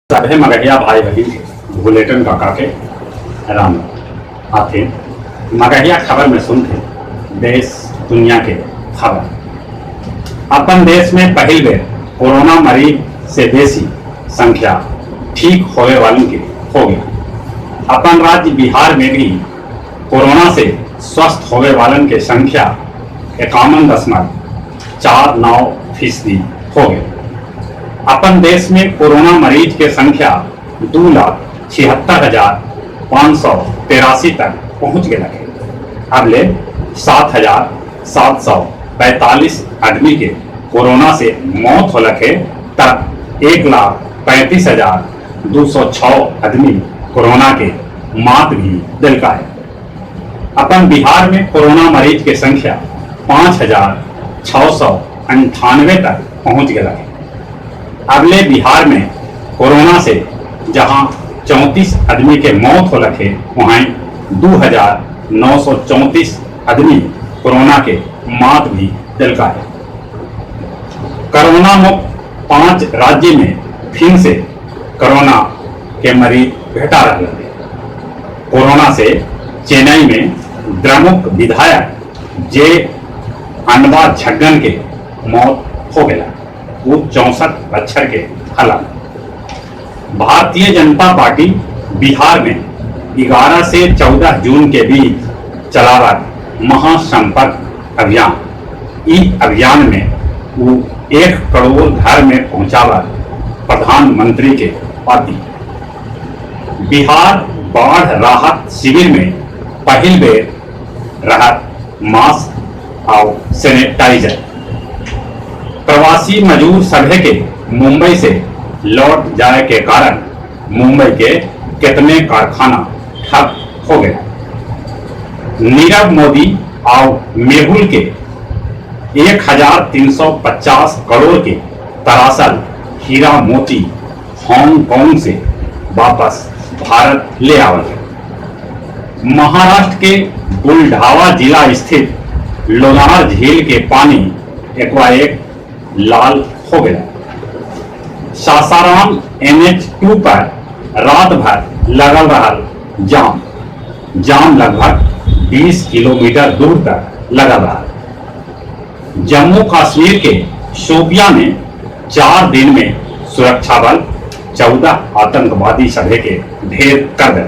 सभे मगहिया भाई बहिन बुलेटिन का काके राम आते मगहिया खबर में सुनते देश दुनिया के खबर। अपन देश में पहल बेर कोरोना मरीज से बेसी संख्या ठीक होने वालों के हो गया। अपन राज्य बिहार में भी कोरोना से स्वस्थ होने वालों की संख्या 51.49% हो गई। अपन देश में कोरोना मरीज की संख्या 2,76,583 तक पहुंच गए लगे। अब ले 7,745 आदमी के कोरोना से मौत हो लगे तक 1,35,206 आदमी कोरोना के मात भी दिल का है। अपन बिहार में कोरोना मरीज की संख्या 5,698 तक पहुंच गए लगे। अगले बिहार में कोरोना से जहां 34 आदमी के मौत हो लगे वहीं 2,934 आदमी कोरोना के मात भी दिल का है। कोरोना मुक्त 5 राज्य में फिर से कोरोना के मरीज घटा रहे हैं। कोरोना से चेन्नई में द्रमुक विधायक जे अनवा झग्गन के मौत हो गया। वो 64 बच्चर के हालात। भारतीय जनता पार्टी बिहार में 11 से 14 जून के बीच चलावा महासंपर्क अभियान। इस अभियान में वो 1 करोड़ घर में पहुंचावा प्रधानमंत्री के पार्टी। बिहार बाढ़ राहत शिविर में पहल बेर राहत मास्क और सैनिटाइजर। प्रवासी मजदूर सभे के मुंबई से लौट जाए के कारण मुंबई के कितने कारखाना ठप हो गए। नीरव मोदी और मेहुल के 1,350 करोड़ के तरासल हीरा मोती हांगकांग से वापस भारत ले आवल। महाराष्ट्र के बुलढावा जिला स्थित लोनार झील के पानी एकाएक लाल हो गया। सासाराम NH2 पर रात भर लगल रहा जाम लगभग 20 किलोमीटर दूर तक लगा रहा। जम्मू कश्मीर के शोपिया में 4 दिन में सुरक्षा बल 14 आतंकवादी सभे के ढेर कर दिया।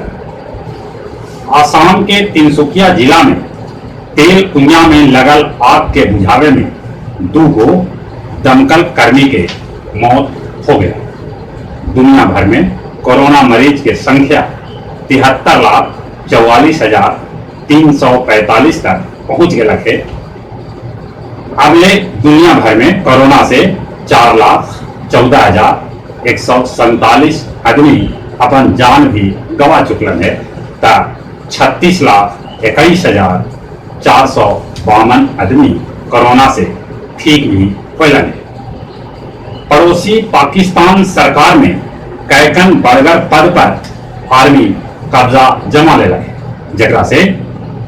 आसाम के तिनसुकिया जिला में तेल कुइया में लगल आग के बुझावे में 2 गो दमकल कर्मी के मौत हो गया। दुनिया भर में कोरोना मरीज की संख्या 73,44,345 तक पहुंच गए लगे। अगले दुनिया भर में कोरोना से 4,14,147 आदमी अपन जान भी गवा चुकलन है। 36,21,452 आदमी कोरोना से ठीक भी फैलन। पड़ोसी पाकिस्तान सरकार में कैकन बर्गर पद पर आर्मी कब्जा जमा ले लगे, जरा से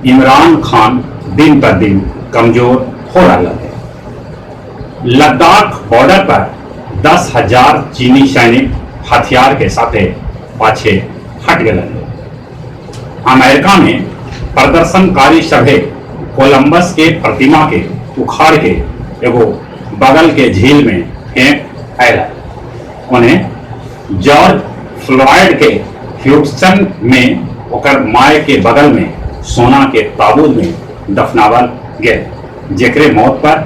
इमरान खान दिन पर दिन कमजोर हो रहा है। लद्दाख बॉर्डर पर 10,000 चीनी सैनिक हथियार के साथ पाछे हट गए। अमेरिका में प्रदर्शनकारी सभे कोलंबस के प्रतिमा के उखाड़ के एगो बगल के झील में फेंक आया। उन्हें जॉर्ज फ्लॉयड के ह्यूस्टन में ओकर माय के बगल में सोना के ताबूत में दफनावल गए, जेकरे मौत पर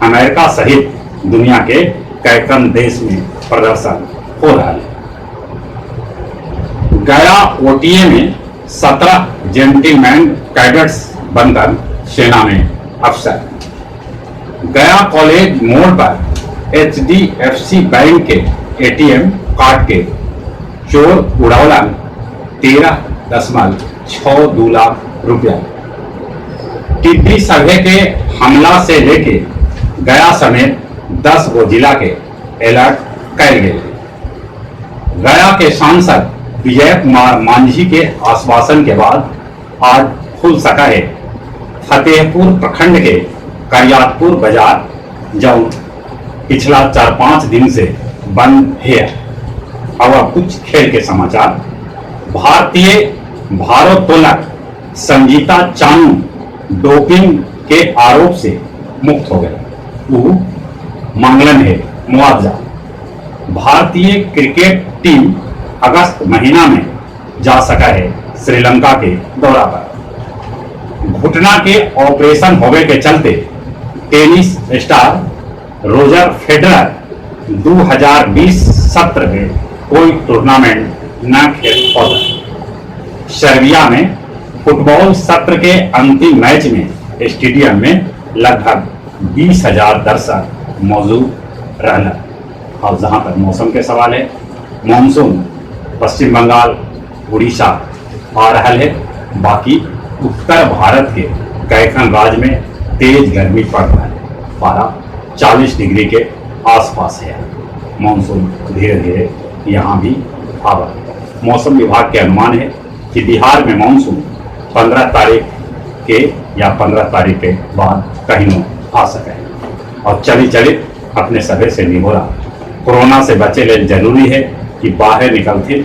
अमेरिका सहित दुनिया के कैकन देश में प्रदर्शन हो रहा है। गया OTA में 17 जेंटलमैन कैडेट्स बनकर सेना में अफसर। गया कॉलेज मोड़ पर HDFC बैंक के ATM कार्ड के चोर उड़ौलन 13.62 लाख रुपया। टिड्डी सभे के हमला से लेके गया समेत 10 गो जिला के अलर्ट कर गए। गया के सांसद विजय कुमार मांझी के आश्वासन के बाद आज खुल सका है फतेहपुर प्रखंड के करियातपुर बाजार जो पिछला 4-5 दिन से बंद है। अब कुछ खेल के समाचार। भारतीय भारोत्तोलक संगीता चानू डोपिंग के आरोप से मुक्त हो गए। वो मंगलन है मुआवजा। भारतीय क्रिकेट टीम अगस्त महीना में जा सका है श्रीलंका के दौरा पर। घुटना के ऑपरेशन होने के चलते टेनिस स्टार रोजर फेडरर 2020 सत्र में कोई टूर्नामेंट न खेल पाया। सर्बिया में फुटबॉल सत्र के अंतिम मैच में स्टेडियम में लगभग 20,000 दर्शक मौजूद रहना। और जहां तक मौसम के सवाल है, मानसून पश्चिम बंगाल उड़ीसा आ रहा है। बाकी उत्तर भारत के कैखन राज्य में तेज गर्मी पड़ रहा है। पारा 40 डिग्री के आसपास है। मानसून धीरे धीरे यहाँ भी आ रहा है। मौसम विभाग के अनुमान है कि बिहार में मानसून 15 तारीख के या 15 तारीख के बाद कहीं आ सके। और चली अपने सभे से निहोरा, कोरोना से बचे ले जरूरी है कि बाहर निकलते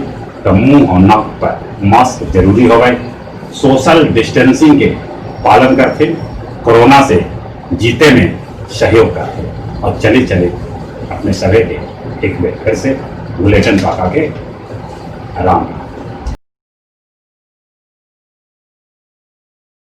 तो मुंह और नाक पर मास्क जरूरी हो गए। सोशल डिस्टेंसिंग के पालन करते, कोरोना से जीते में सहयोग करते। और चले अपने सभे के एक बार फिर से बुलेटिन पाका के आराम।